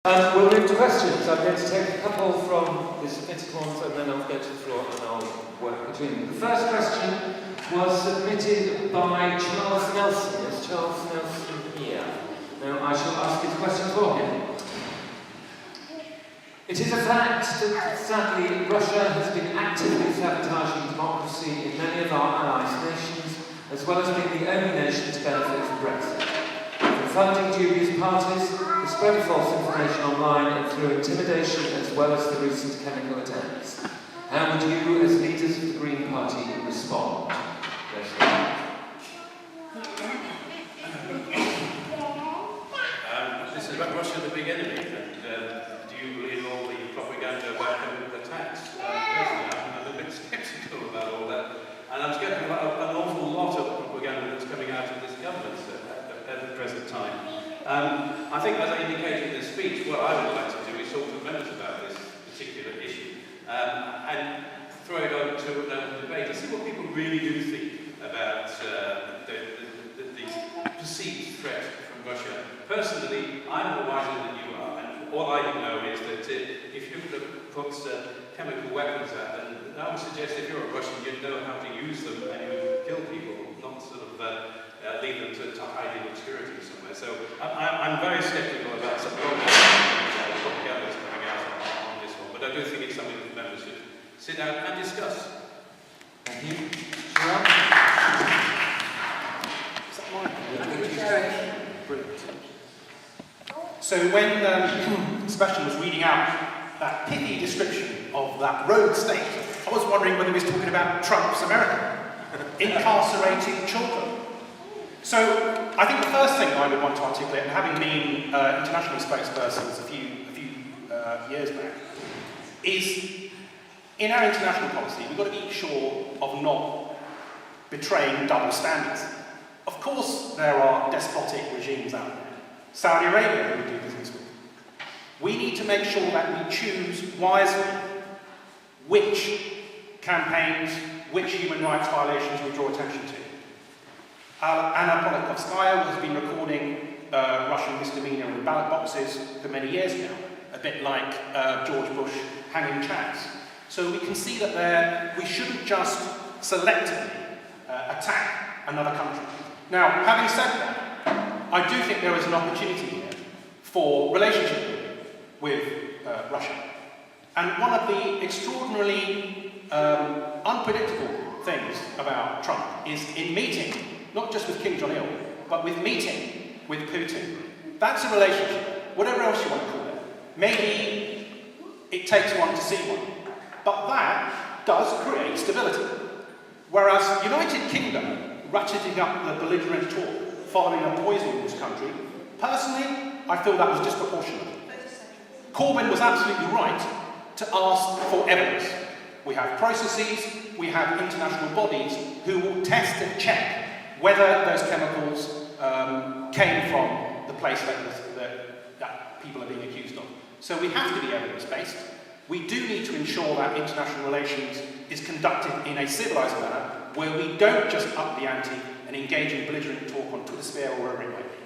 We'll move to questions. I'm going to take a couple from the submitted ones and then I'll go to the floor and I'll work between them. The first question was submitted by Charles Nelson. Is Charles Nelson here? Now I shall ask his question for him. It is a fact that, sadly, Russia has been actively sabotaging democracy in many of our allies' nations, as well as being the only nation to benefit from Brexit. From funding dubious parties, the spread of false information online, and through intimidation, as well as the recent chemical attacks. How would you, as leaders of the Green Party, respond? This is about Russia, the big enemy, and do you believe all the propaganda about chemical attacks? Personally, I'm a bit sceptical about all that, and I'm sceptical about an awful lot of propaganda that's coming out of this government at the present time. I think, as I indicated in the speech, what I would like to do is talk to members about this particular issue and throw it over to a debate and see what people really do think about the perceived threat from Russia. Personally, I'm no wiser than you are, and all I know is that if you put chemical weapons out, then I would suggest if you're a Russian, you'd know how to use them and you would kill people, not sort of leave them to hide in obscurity somewhere. So I'm very sceptical about some propaganda that's coming out on this one, but I do think it's something that members should sit down and discuss. Thank you. Shahrar? Is that mine? Brilliant. So when Sebastian was reading out that pithy description of that rogue state, I was wondering whether he was talking about Trump's America, incarcerating children. So I think the first thing I would want to articulate, and having been international spokespersons a few years back, is in our international policy we've got to be sure of not betraying double standards. Of course there are despotic regimes out there. Saudi Arabia, who we do business with. We need to make sure that we choose wisely which campaigns, which human rights violations we draw attention to. Anna Politkovskaya has been recording Russian misdemeanor in ballot boxes for many years now, a bit like George Bush hanging chads. So we can see that we shouldn't just selectively attack another country. Now, having said that, I do think there is an opportunity here for relationship with Russia. And one of the extraordinarily unpredictable things about Trump is in meeting, not just with Kim Jong-il, but with meeting with Putin. That's a relationship, whatever else you want to call it. Maybe it takes one to see one, but that does create stability. Whereas United Kingdom ratcheting up the belligerent talk following a poison in this country, personally, I feel that was disproportionate. Corbyn was absolutely right to ask for evidence. We have processes, we have international bodies who will test and check whether those chemicals came from the place that people are being accused of. So we have to be evidence-based. We do need to ensure that international relations is conducted in a civilised manner, where we don't just up the ante and engage in belligerent talk on Twitter sphere or wherever it might be.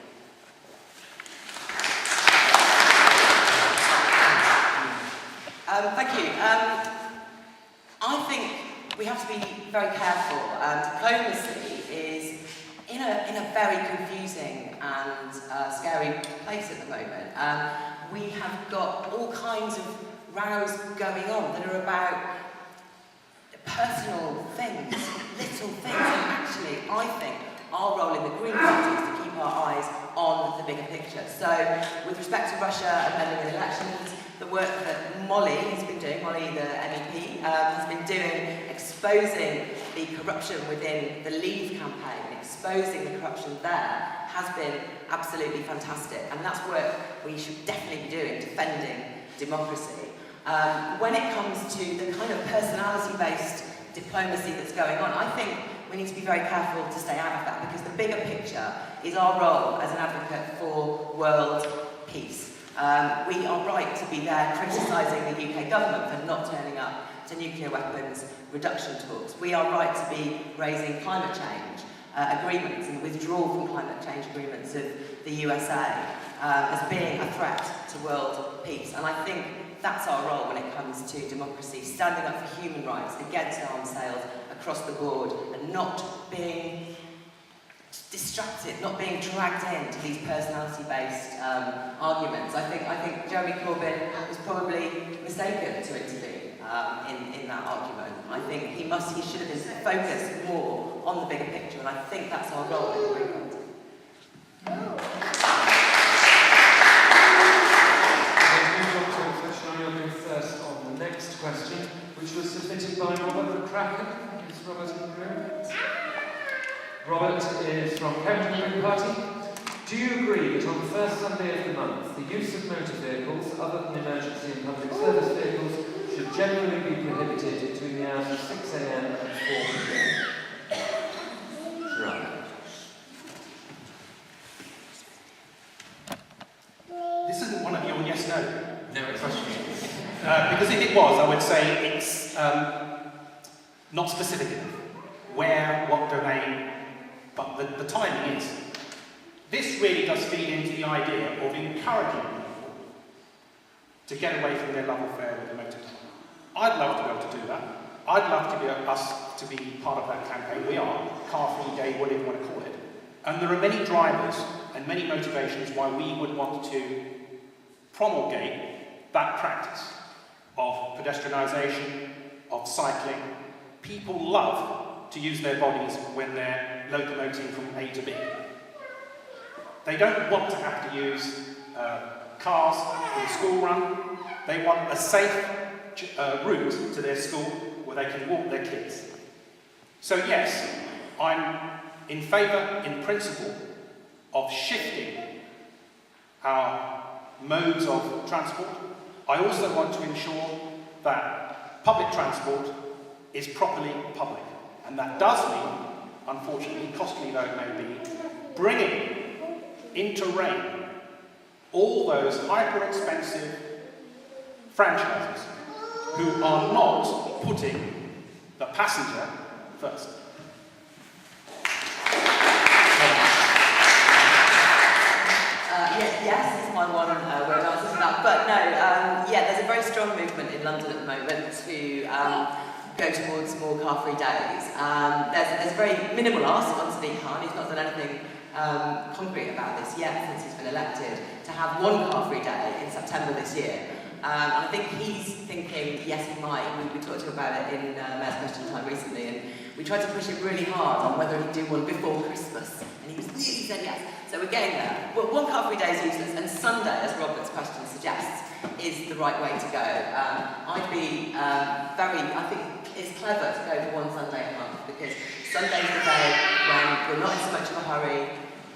Thank you. I think we have to be very careful. Diplomacy is in a very confusing and scary place at the moment. We have got all kinds of rows going on that are about personal things, little things, and actually, I think our role in the Green Party is to keep our eyes on the bigger picture. So, with respect to Russia and meddling in elections, the work that Molly has been doing, Molly, the MEP, has been doing, exposing the corruption within the Leave campaign, exposing the corruption there, has been absolutely fantastic. And that's work we should definitely be doing, defending democracy. When it comes to the kind of personality-based diplomacy that's going on, I think we need to be very careful to stay out of that, because the bigger picture is our role as an advocate for world peace. We are right to be there criticising the UK government for not turning up to nuclear weapons reduction talks. We are right to be raising climate change agreements and withdrawal from climate change agreements of the USA. as being a threat to world peace. And I think that's our role when it comes to democracy, standing up for human rights against arms sales across the board and not being distracted, not being dragged into these personality-based arguments. I think Jeremy Corbyn was probably mistaken to intervene in that argument. I think he should have been focused more on the bigger picture, and I think that's our role in the Green Party. I'll go first on the next question, which was submitted by Robert McCracken. Is Robert in the room? Robert is from Cambridge Green Party. Do you agree that on the first Sunday of the month, the use of motor vehicles, other than emergency and public service vehicles, should generally be prohibited between the hours of 6 a.m. and 4 p.m? Shahrar. This isn't one of your yes-no No, questions. Because if it was, I would say it's not specific enough. Where, what domain, but the timing is. This really does feed into the idea of encouraging people to get away from their love affair with the motor car. I'd love to be able to do that. I'd love to be us to be part of that campaign. We are, Car-Free Day, whatever you want to call it. And there are many drivers and many motivations why we would want to promulgate that practice of pedestrianisation, of cycling. People love to use their bodies when they're locomoting from A to B. They don't want to have to use cars for the school run. They want a safe route to their school where they can walk their kids. So yes, I'm in favour, in principle, of shifting our modes of transport. I also want to ensure that public transport is properly public. And that does mean, unfortunately, costly though it may be, bringing into reign all those hyper-expensive franchises who are not putting the passenger first. Yes, it's my one word answer to that. But no, yeah, there's a very strong movement in London at the moment to go towards more car-free days. There's a very minimal ask on Sadiq Khan. He's not done anything concrete about this yet since he's been elected, to have one car-free day in September this year. And I think he's thinking, yes, he might. We talked to him about it in Mayor's Question Time recently, and we tried to push it really hard on whether he'd do one before Christmas, and he said yes. So we're getting there. But one car-free day is useless, and Sunday, as Robert's question suggests, is the right way to go. I'd be I think it's clever to go for one Sunday a month, because Sunday's the day when we're not in so much of a hurry,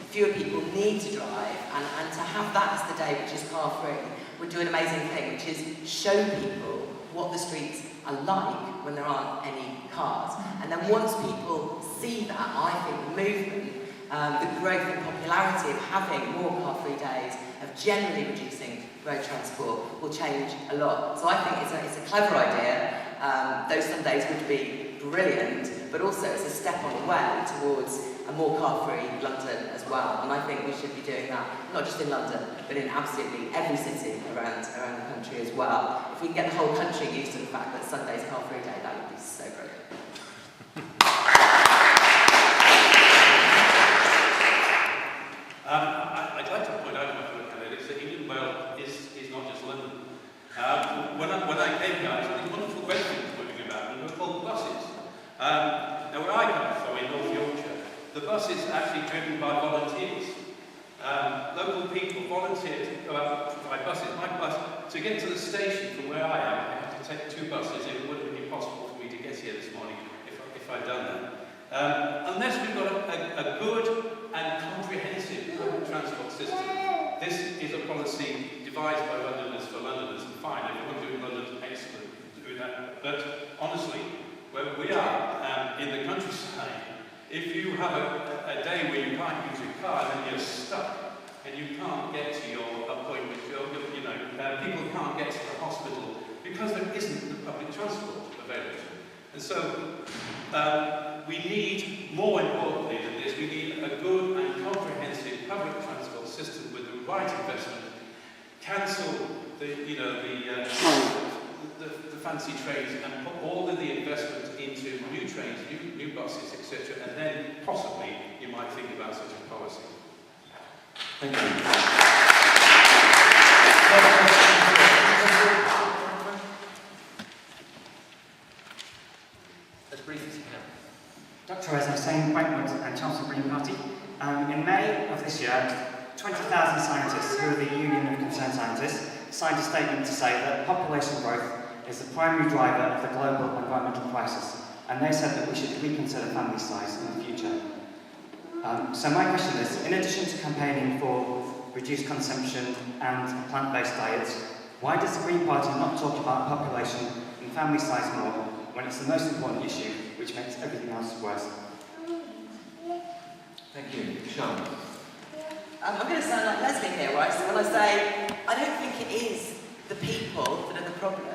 fewer people need to drive, and to have that as the day which is car-free would do an amazing thing, which is show people what the streets are like when there aren't any cars. And then once people see that, I think the movement, the growth and popularity of having more car-free days, of generally reducing road transport, will change a lot. So I think it's a clever idea. Those Sundays would be brilliant, but also it's a step on the way towards a more car-free London as well. And I think we should be doing that, not just in London, but in absolutely every city around the country as well. If we can get the whole country used to the fact that Sunday's car-free day, that would be so great. I'd like to point out, my fellow candidates, that England Wales is not just London. When I came here, I saw these wonderful great things moving about, and they were called buses. Now, where I come from, in North Yorkshire, the bus is actually driven by volunteers. Local people volunteer to go out by buses. My bus, to get to the station from where I am, I have to take 2 buses. It wouldn't be possible for me to get here this morning if I'd done that. Unless we've got a good and comprehensive public transport system. This is a policy devised by Londoners for Londoners, and fine, everyone doing London's excellent to do that. But honestly, where we are in the countryside, if you have a day where you can't use your car, then you're stuck, and you can't get to your appointment, people can't get to the hospital because there isn't the public transport available. And so we need, more importantly than this, we need a good and comprehensive public transport system with the right investment, cancel the fancy trains and put all of the investment into new trains, new buses, etc., and then possibly you might think about such a policy. Thank you. As brief as you can. Dr. Reza Hussain, Brentwood and Chelmsford Green Party. In May of this year, 20,000 scientists, who are the Union of Concerned Scientists, signed a statement to say that population growth is the primary driver of the global environmental crisis, and they said that we should reconsider family size in the future. So my question is, in addition to campaigning for reduced consumption and plant-based diets, why does the Green Party not talk about population and family size more when it's the most important issue, which makes everything else worse? Thank you. Sean. I'm going to sound like Leslie here, right? So when I say, I don't think it is the people that are the problem,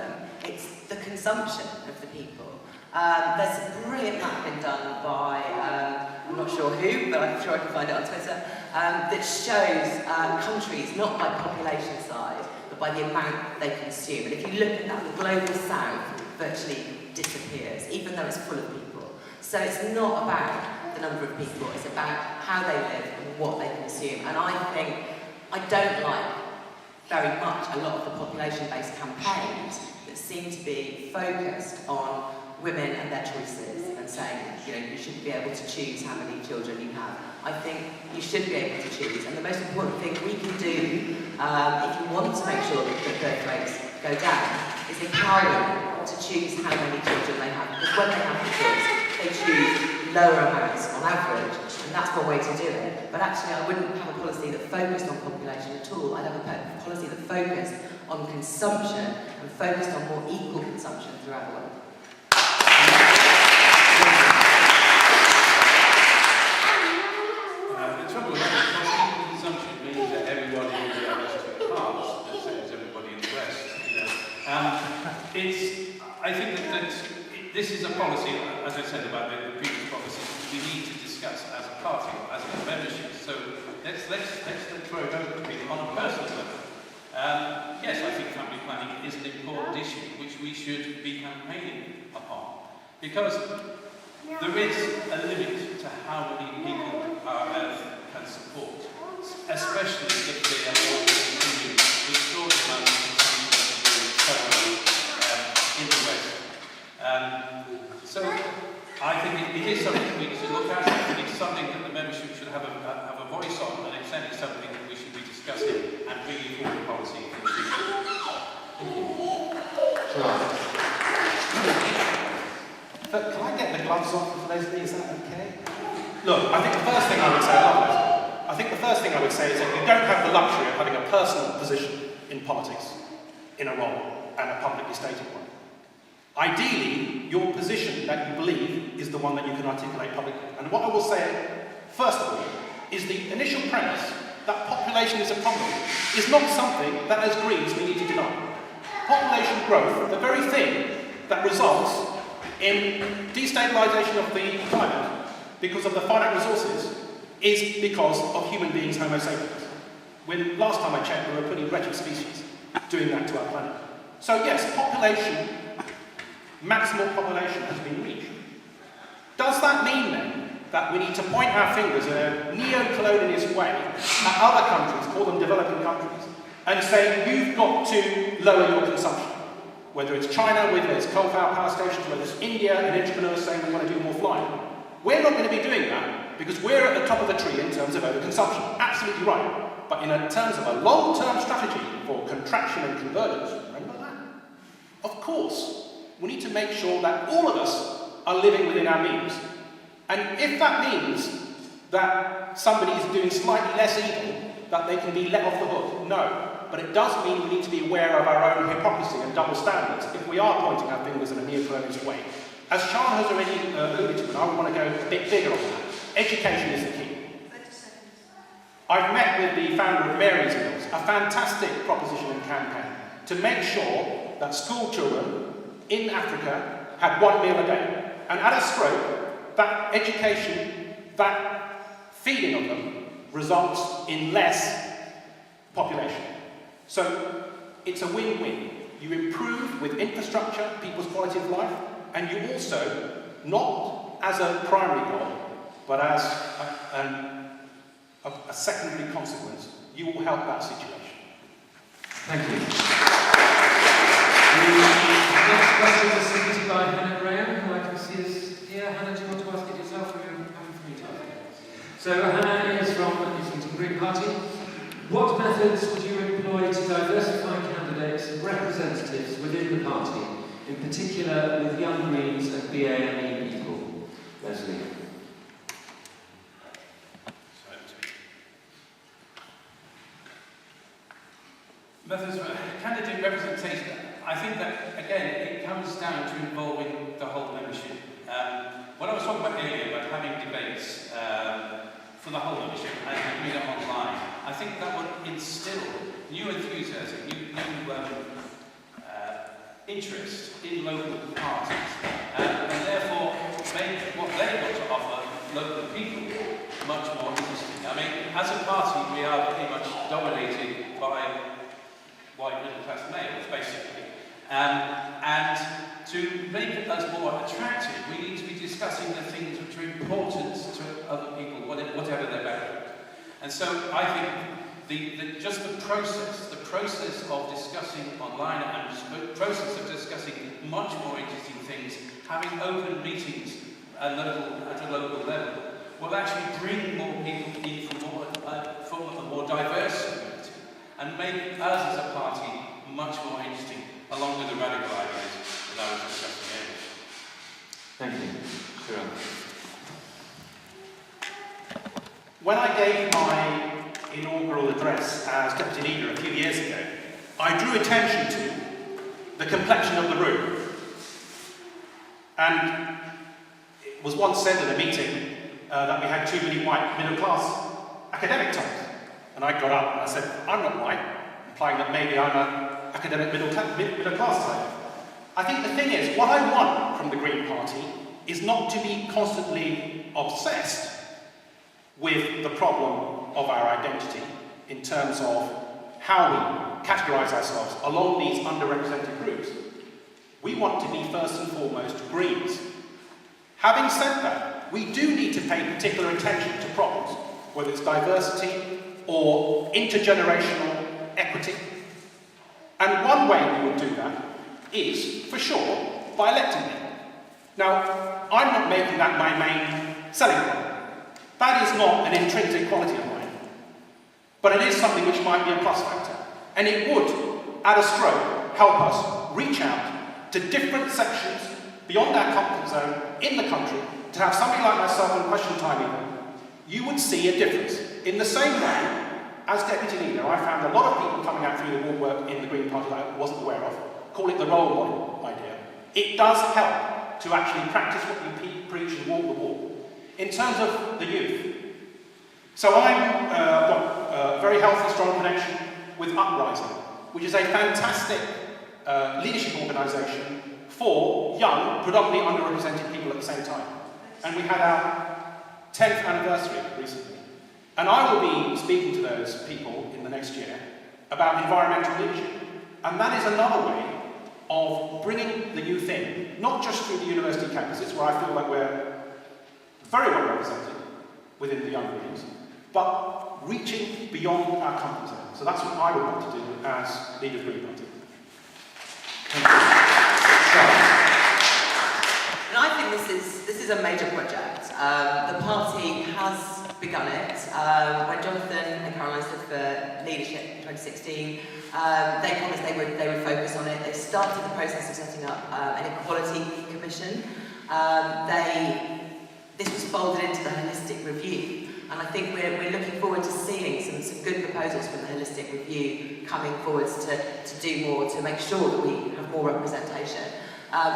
it's the consumption of the people. There's a brilliant map been done by, I'm not sure who, but I'm sure I can find it on Twitter, that shows countries not by population size, but by the amount they consume. And if you look at that, the global south virtually disappears, even though it's full of people. So it's not about the number of people, it's about how they live and what they consume. And I think, I don't like very much a lot of the population-based campaigns that seem to be focused on women and their choices and saying, you shouldn't be able to choose how many children you have. I think you should be able to choose, and the most important thing we can do, if you want to make sure that birth rates go down, is empower them to choose how many children they have, because when they have the choice, they choose lower amounts on average, and that's one way to do it. But actually, I wouldn't have a policy that focused on population at all. I'd have a policy that focused on consumption and focused on more equal consumption throughout the world. The trouble with equal consumption means that everybody will be able to cars, the same as everybody in the West. I think that this is a policy, as I said about the previous policy, we need to discuss as a party, as a membership. So let's throw it over to me on a personal level. Yes, I think family planning is an important issue which we should be campaigning upon, because there is a limit to how many people our earth can support, especially if they are all continuing the short amount of consumption in the West. So I think it is something we should look at, and it's something that the membership should have a voice on, and it's certainly something that we should be discussing and bringing forward policy in the future. But can I get the gloves off of Leslie? Is that okay? Look, I think the first thing I would say is that you don't have the luxury of having a personal position in politics, in a role, and a publicly stated one. Ideally, your position that you believe is the one that you can articulate publicly. And what I will say, first of all, is the initial premise that population is a problem is not something that as Greens we need to deny. Population growth, the very thing that results in destabilisation of the climate because of the finite resources, is because of human beings, Homo sapiens. When last time I checked, we were a pretty wretched species doing that to our planet. So yes, maximal population has been reached. Does that mean then that we need to point our fingers in a neo-colonialist way at other countries, call them developing countries, and say, you've got to lower your consumption? Whether it's China, whether it's coal-fired power stations, whether it's India, and entrepreneurs saying we want to do more flying. We're not going to be doing that because we're at the top of the tree in terms of overconsumption. Absolutely right. But in terms of a long-term strategy for contraction and convergence, remember that? Of course, we need to make sure that all of us are living within our means. And if that means that somebody is doing slightly less evil, that they can be let off the hook, no. But it does mean we need to be aware of our own hypocrisy and double standards if we are pointing our fingers in a neo-colonialist way. As Shahrar has already alluded to, and I would want to go a bit bigger on that, education is the key. I've met with the founder of Mary's Meals, a fantastic proposition and campaign to make sure that school children in Africa had 1 meal a day. And at a stroke, that education, that feeding of them, results in less population. So it's a win-win. You improve with infrastructure, people's quality of life, and you also, not as a primary goal, but as a secondary consequence, you will help that situation. Thank you. The next question is submitted by Hannah Graham, who I can see is here. Hannah, do you want to ask it yourself, or are you happy for me to ask it? So Hannah is from the Islington Green Party. What methods would you employ to diversify candidates and representatives within the party, in particular with Young Greens and BAME people? Leslie. Methods of candidate representation, I think that, again, it comes down to involving the whole membership. What I was talking about earlier, about having debates for the whole membership and doing it online, I think that would instill new enthusiasm, new interest in local parties, and therefore make what they've got to offer local people much more interesting. I mean, as a party, we are pretty much dominated by white middle-class males, basically. And to make us more attractive, we need to be discussing the things which are important to other people, whatever their background. And so I think just the process of discussing online and the process of discussing much more interesting things, having open meetings at a local level, will actually bring more people in from a more diverse community and make us as a party much more interesting, along with the radical ideas that I was discussing earlier. Thank you. Shahrar. When I gave my inaugural address as Deputy Leader a few years ago, I drew attention to the complexion of the room. And it was once said in a meeting that we had too many white middle-class academic types. And I got up and I said, I'm not white, implying that maybe I'm an academic middle-class type. I think the thing is, what I want from the Green Party is not to be constantly obsessed with the problem of our identity in terms of how we categorise ourselves along these underrepresented groups. We want to be first and foremost Greens. Having said that, we do need to pay particular attention to problems, whether it's diversity or intergenerational equity. And one way we would do that is, for sure, by electing me. Now, I'm not making that my main selling point. That is not an intrinsic quality of mine. But it is something which might be a plus factor. And it would, at a stroke, help us reach out to different sections beyond our comfort zone in the country to have somebody like myself in question time even. You would see a difference. In the same way, as Deputy Leader, I found a lot of people coming out through the woodwork in the Green Party that I wasn't aware of. Call it the role model idea. It does help to actually practice what you preach and walk the walk. In terms of the youth, so I've got a very healthy, strong connection with Uprising, which is a fantastic leadership organisation for young, predominantly underrepresented people at the same time. And we had our 10th anniversary recently. And I will be speaking to those people in the next year about environmental leadership. And that is another way of bringing the youth in, not just through the university campuses, where I feel like we're very well represented within the Young Greens, but reaching beyond our comfort zone. So that's what I would want to do as Leader of the Green Party. Thank you. And I think this is a major project. The party has begun it. When Jonathan and Caroline stood for Leadership in 2016, they promised they would focus on it. They started the process of setting up an equality commission. This was folded into the holistic review, and I think we're looking forward to seeing some good proposals from the holistic review coming forwards to do more, to make sure that we have more representation.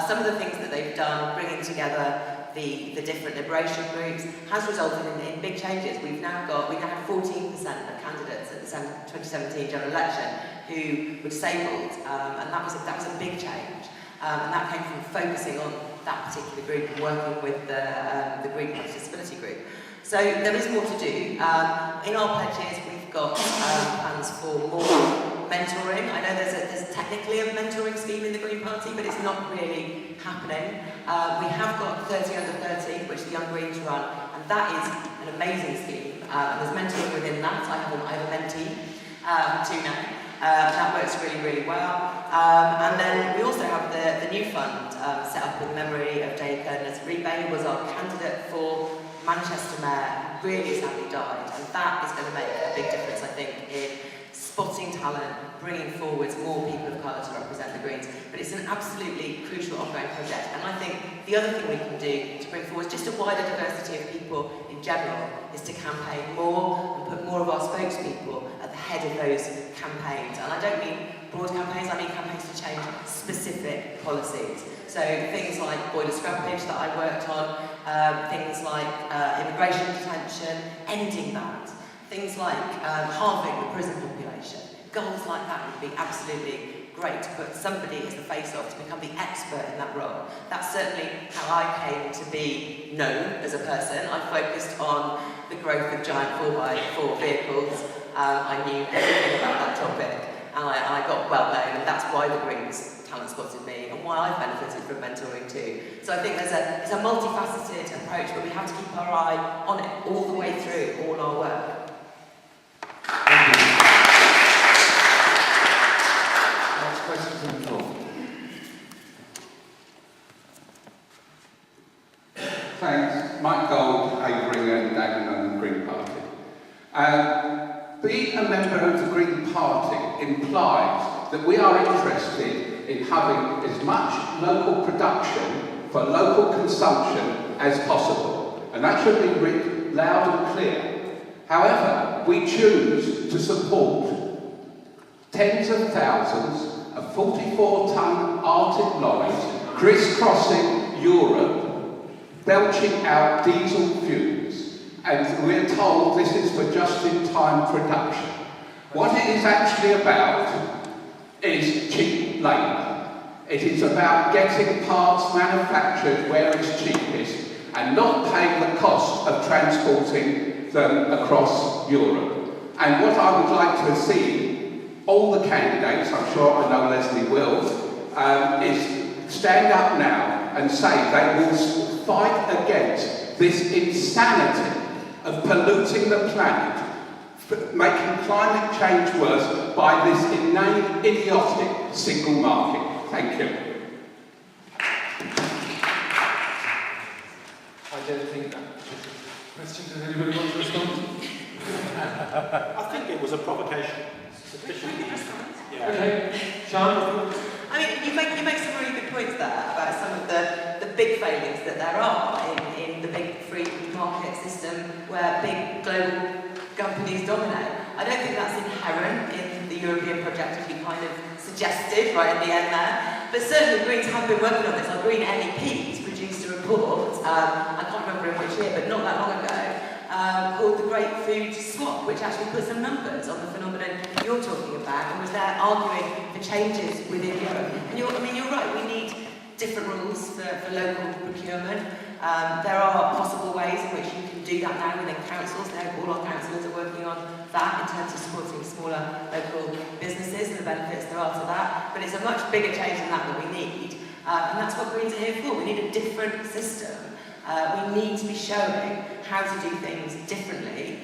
Some of the things that they've done, bringing together the different liberation groups, has resulted in big changes. We now have 14% of candidates at the 2017 general election who were disabled, and that was a big change. And that came from focusing on that particular group and working with the Green Party Disability Group. So there is more to do. In our pledges, we've We've got plans for more mentoring. I know there's technically a mentoring scheme in the Green Party, but it's not really happening. We have got 30 under 30, which the Young Greens run, and that is an amazing scheme. And there's mentoring within that. I have a mentee too now. That works really, really well. And then we also have the new fund set up in memory of Dave Kerner's. Rebay was our candidate for Manchester Mayor, really sadly died, and that is going to make a big difference, I think, in spotting talent, bringing forwards more people of colour to represent the Greens. But it's an absolutely crucial ongoing project, and I think the other thing we can do to bring forward just a wider diversity of people in general is to campaign more and put more of our spokespeople at the head of those campaigns. And I don't mean broad campaigns, I mean campaigns to change specific policies. So things like boiler scrappage that I worked on, things like immigration detention, ending that. Things like halving the prison population. Goals like that would be absolutely great to put somebody as the face-off to become the expert in that role. That's certainly how I came to be known as a person. I focused on the growth of giant 4x4 vehicles. I knew everything about that topic, and I got well known, and that's why the Greens talent spotted me, and why I've benefited from mentoring too. So I think it's a multifaceted approach, but we have to keep our eye on it all the way through all our work. Thank you. Next question from the floor. Thanks. Mike Gold, Havering and Dagenham Green Party. Being a member of the Green Party implies that we are interested in having as much local production for local consumption as possible. And that should be written loud and clear. However, we choose to support tens of thousands of 44-ton Arctic lorries crisscrossing Europe, belching out diesel fumes, and we're told this is for just-in-time production. What it is actually about is cheap labour. It is about getting parts manufactured where it's cheapest and not paying the cost of transporting them across Europe. And what I would like to see all the candidates, I'm sure I know Leslie will, is stand up now and say they will fight against this insanity of polluting the planet, making climate change worse by this inane, idiotic single market. Thank you. I don't think that was a question. Does anybody want to respond? I think it was a provocation. Yeah. Okay. Sean? I mean, you make some really good points there about some of the big failures that there are in the big free market system where big global companies dominate. I don't think that's inherent in the European project, as you kind of suggested right at the end there. But certainly Greens have been working on this. Our Green MEPs produced a report, I can't remember in which year, but not that long ago, called the Great Food Swap, which actually put some numbers on the phenomenon you're talking about, and was there arguing for changes within Europe. And you're right, we need different rules for local procurement. There are possible ways in which you can do that now within councils. All our councillors are working on that in terms of supporting smaller local businesses and the benefits there are to that. But it's a much bigger change than that we need. And that's what Greens are here for. We need a different system. We need to be showing how to do things differently,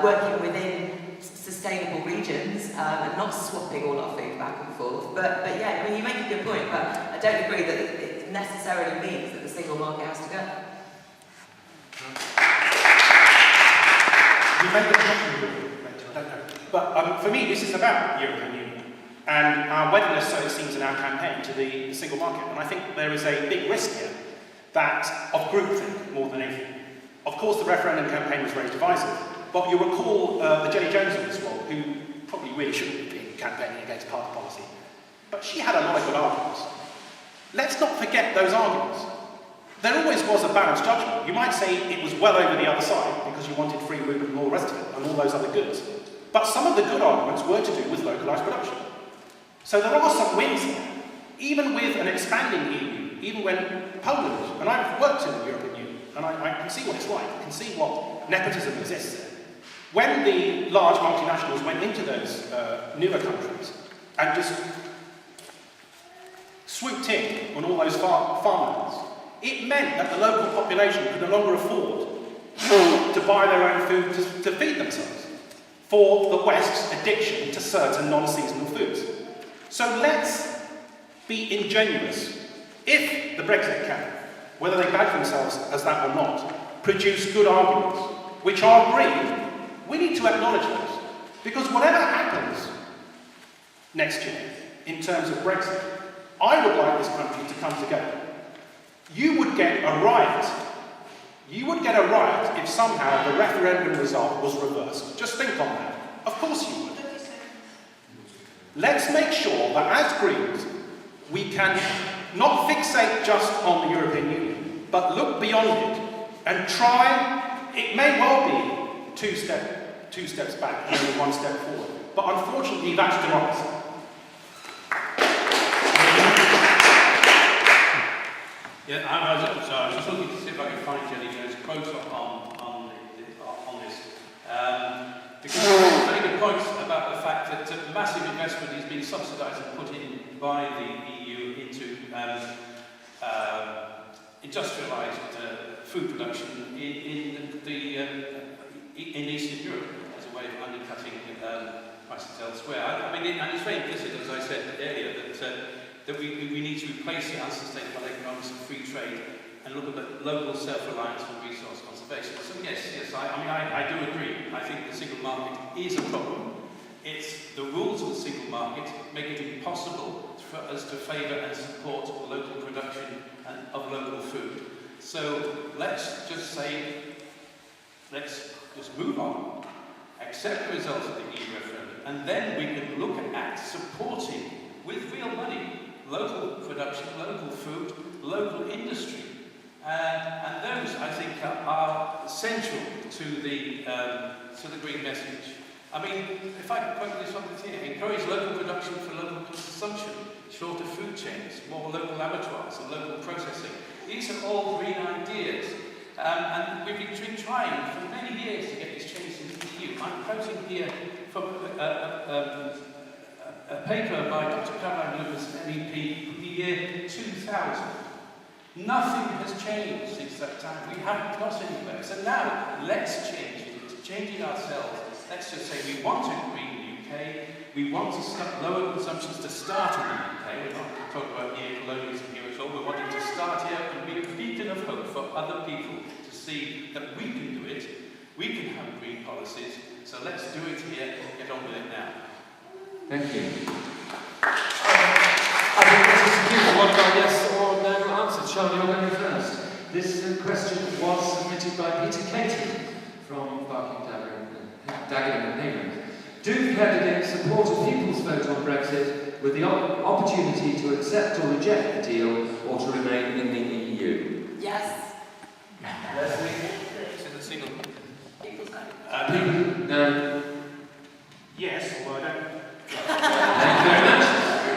working within sustainable regions and not swapping all our food back and forth. But yeah, I mean, you make a good point, but I don't agree that it necessarily means that the single market has to go. You made the point, I don't know. But for me, this is about the European Union and our weddiness, so it seems, in our campaign to the single market. And I think there is a big risk here that of groupthink more than anything. Of course, the referendum campaign was very divisive, but you recall the Jenny Jones of this world, who probably really shouldn't be campaigning against party policy, but she had a lot of good arguments. Let's not forget those arguments. There always was a balanced judgment. You might say it was well over the other side because you wanted free movement and all the rest of it, and all those other goods. But some of the good arguments were to do with localised production. So there are some wins here, even with an expanding EU. Even when Poland, and I've worked in the European Union, and I can see what it's like, I can see what nepotism exists there. When the large multinationals went into those newer countries and just swooped in on all those farmlands, it meant that the local population could no longer afford to buy their own food to feed themselves for the West's addiction to certain non-seasonal foods. So let's be ingenuous. If the Brexit camp, whether they badge themselves as that or not, produce good arguments, which are green, we need to acknowledge those. Because whatever happens next year in terms of Brexit, I would like this country to come together. You would get a riot. You would get a riot if somehow the referendum result was reversed. Just think on that. Of course you would. Let's make sure that as Greens, we can not fixate just on the European Union, but look beyond it and try. It may well be two steps back and only one step forward. But unfortunately, that's democracy. Yeah, I was just looking to see if I can find Jenny's quote on this. Because there's very good points about the fact that massive investment is being subsidised and put in by the EU into industrialised food production in Eastern Europe as a way of undercutting prices elsewhere. I mean, and it's very implicit, as I said earlier, that we need to replace the unsustainable economics of free trade and look at the local self-reliance and resource conservation. So yes, I do agree. I think the single market is a problem. It's the rules of the single market make it impossible for us to favour and support local production of local food. So let's just move on, accept the results of the EU referendum, and then we can look at supporting, with real money, local production, local food, local industry. And those, I think, are central to the green message. I mean, if I can quote this on the here, encourage local production for local consumption, shorter food chains, more local abattoirs and local processing. These are all green ideas. And we've been trying for many years to get these changes into the EU. I'm quoting here from a paper by Dr. Caroline Lucas, MEP, from the year 2000. Nothing has changed since that time. We haven't got anywhere. So now, let's change it. Changing ourselves. Let's just say we want a green UK. We want to start lower consumptions to start in the UK. We're not talking about neo-colonialism here at all. We're wanting to start here and be a beacon of hope for other people to see that we can do it. We can have green policies. So let's do it here. Get on with it now. Thank you. I think this is a one of our yes or no answers. Shahrar, you're going first. This question was submitted by Peter Katie from Barking, Dagenham and Hayman. Do candidates support a people's vote on Brexit with the opportunity to accept or reject the deal or to remain in the EU? Yes. It's in the single. People's vote. Yes, although I don't. Thank you very much.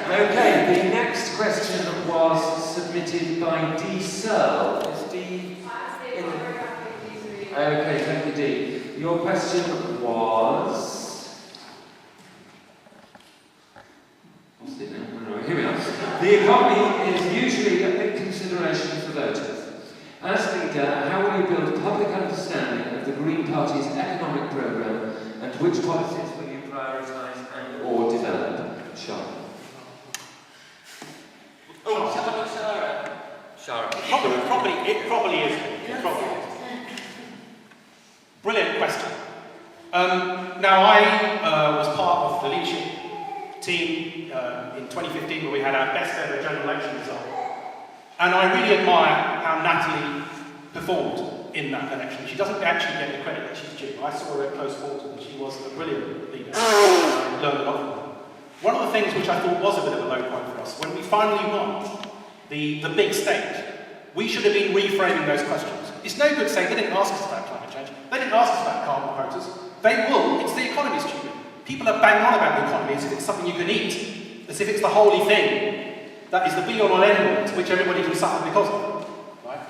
Okay, the next question was submitted by D. Searle. Is D? Okay, thank you, D. Your question was... What's it now? Here we are. The economy is usually a big consideration for voters. As leader, how will you build public understanding of the Green Party's economic programme and which policies will you prioritise and or develop? Shahrar. Shahrar. It probably is. Brilliant question. Now, I was part of the leadership team in 2015 where we had our best ever general election result. And I really admire how Natalie performed in that election. She doesn't actually get the credit that she's due. I saw her at close quarters and she was a brilliant leader. I learned a lot from her. One of the things which I thought was a bit of a low point for us, when we finally won the big stage, we should have been reframing those questions. It's no good saying they didn't ask us about climate change, they didn't ask us about carbon quotas. They will, it's the economy, stupid. People are bang on about the economy as if it's something you can eat, as if it's the holy thing that is the be-all and end-all to which everybody can suffer because of. Right?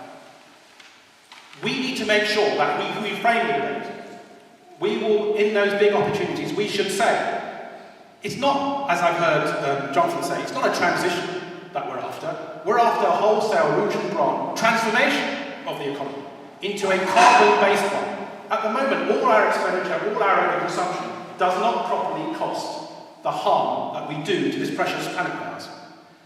We need to make sure that we reframe the debate. we will, in those big opportunities, we should say, it's not, as I've heard Jonathan say, it's not a transition that we're after. We're after a wholesale, root and branch transformation of the economy into a carbon-based one. At the moment, all our expenditure, all our overconsumption does not properly cost the harm that we do to this precious planet of ours.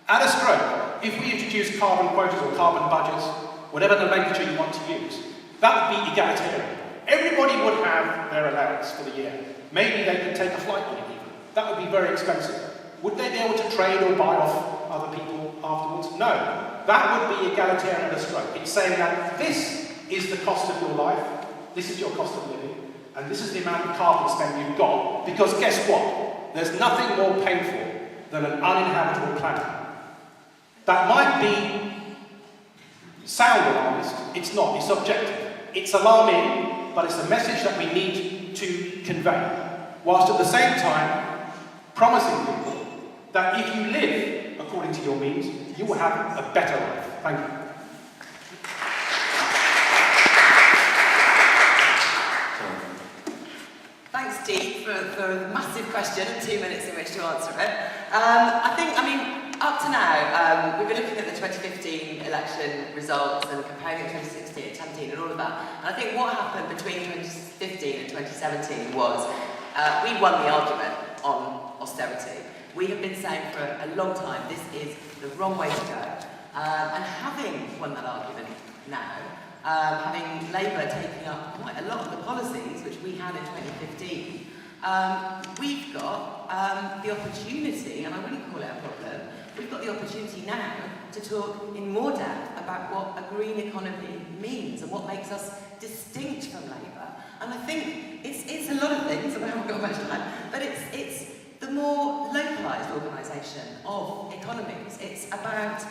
At a stroke, if we introduce carbon quotas or carbon budgets, whatever nomenclature you want to use, that would be egalitarian. Everybody would have their allowance for the year. Maybe they could take a flight on it even. That would be very expensive. Would they be able to trade or buy off other people afterwards? No. That would be egalitarian at a stroke. It's saying that this is the cost of your life, this is your cost of living, and this is the amount of carbon spend you've got, because guess what? There's nothing more painful than an uninhabitable planet. That might be sound alarmist, it's not, it's objective. It's alarming, but it's a message that we need to convey, whilst at the same time promising people that if you live according to your means, you will have a better life. Thank you. Thanks, Steve, for a massive question and 2 minutes in which to answer it. Up to now, we've been looking at the 2015 election results and comparing it to 2016 and 2017 and all of that. And I think what happened between 2015 and 2017 was we won the argument on austerity. We have been saying for a long time this is the wrong way to go. And having won that argument now, having Labour taking up quite a lot of the policies which we had in 2015, we've got the opportunity, and I wouldn't call it a problem, we've got the opportunity now to talk in more depth about what a green economy means and what makes us distinct from Labour. And I think it's a lot of things, and I haven't got much time, but it's the more localised organisation of economies. It's about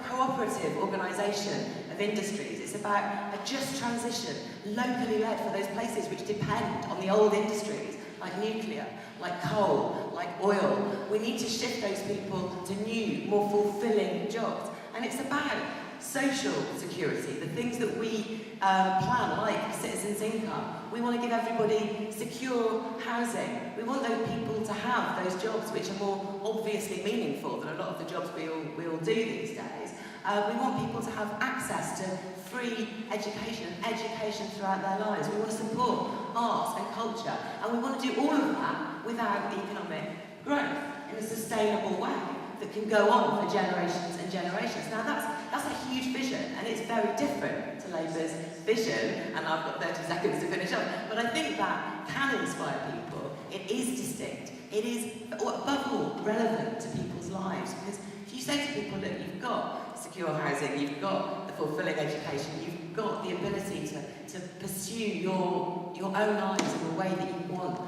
cooperative organisation of industries. It's about a just transition, locally led for those places which depend on the old industries, like nuclear, like coal, like oil. We need to shift those people to new, more fulfilling jobs. And it's about social security, the things that we plan, like citizens' income. We want to give everybody secure housing. We want those people to have those jobs which are more obviously meaningful than a lot of the jobs we all do these days. We want people to have access to free education throughout their lives. We want to support arts and culture, and we want to do all of that without economic growth in a sustainable way that can go on for generations and generations. Now that's a huge vision, and it's very different to Labour's vision, and I've got 30 seconds to finish up, but I think that can inspire people. It is distinct. It is, above all, relevant to people's lives, because if you say to people that you've got secure housing, you've got the fulfilling education, you've got the ability to pursue your own lives in the way that you want.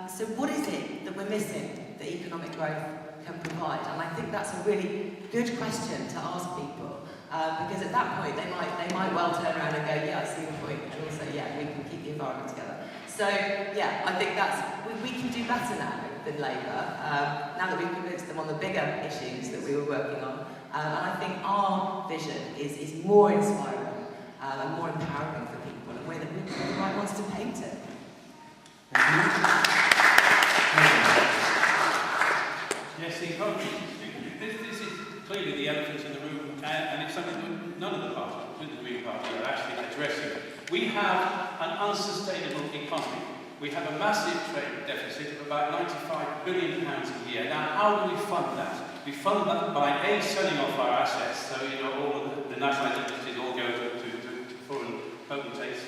So what is it that we're missing that economic growth can provide? And I think that's a really good question to ask people, because at that point they might well turn around and go, yeah, I see the point, and also, yeah, we can keep the environment together. So, yeah, I think we can do better now than Labour, now that we've convinced them on the bigger issues that we were working on. And I think our vision is more inspiring and more empowering for people, and we're the right ones to paint it. Yes, the economy. This is clearly the elephant in the room, and it's something that none of the parties, including the Green Party, are actually addressing. We have an unsustainable economy. We have a massive trade deficit of about £95 billion a year. Now, how do we fund that? We fund that by A, selling off our assets, so all of the national entities all go to foreign potentates.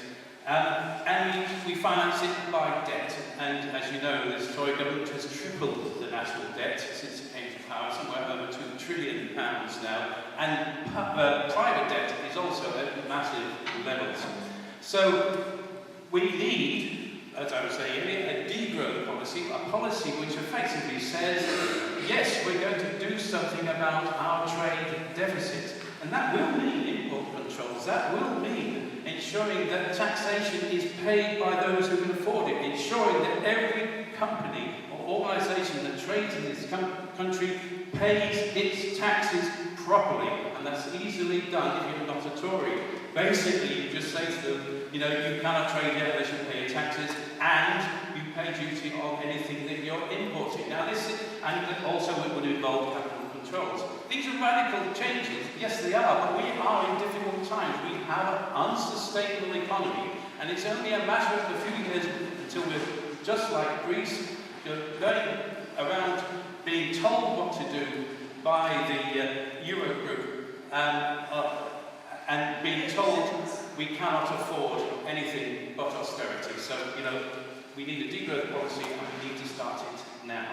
And we finance it by debt, and as you know, this Tory government has tripled the national debt since it came to power, somewhere over £2 trillion now, and private debt is also at massive levels. So we need, as I was saying earlier, a degrowth policy, a policy which effectively says, yes, we're going to do something about our trade deficit, and that will mean import controls, that will mean ensuring that taxation is paid by those who can afford it, ensuring that every company or organisation that trades in this country pays its taxes properly, and that's easily done if you're not a Tory. Basically, you just say to them, you know, you cannot trade here unless you pay your taxes, and you pay duty on anything that you're importing. Now, and also it would involve capital controls. These are radical changes. Yes, they are, but we are in difficult times. We have an unsustainable economy, and it's only a matter of a few years until we're just like Greece, going around being told what to do by the Eurogroup and being told we cannot afford anything but austerity. So, you know, we need a degrowth policy and we need to start it now.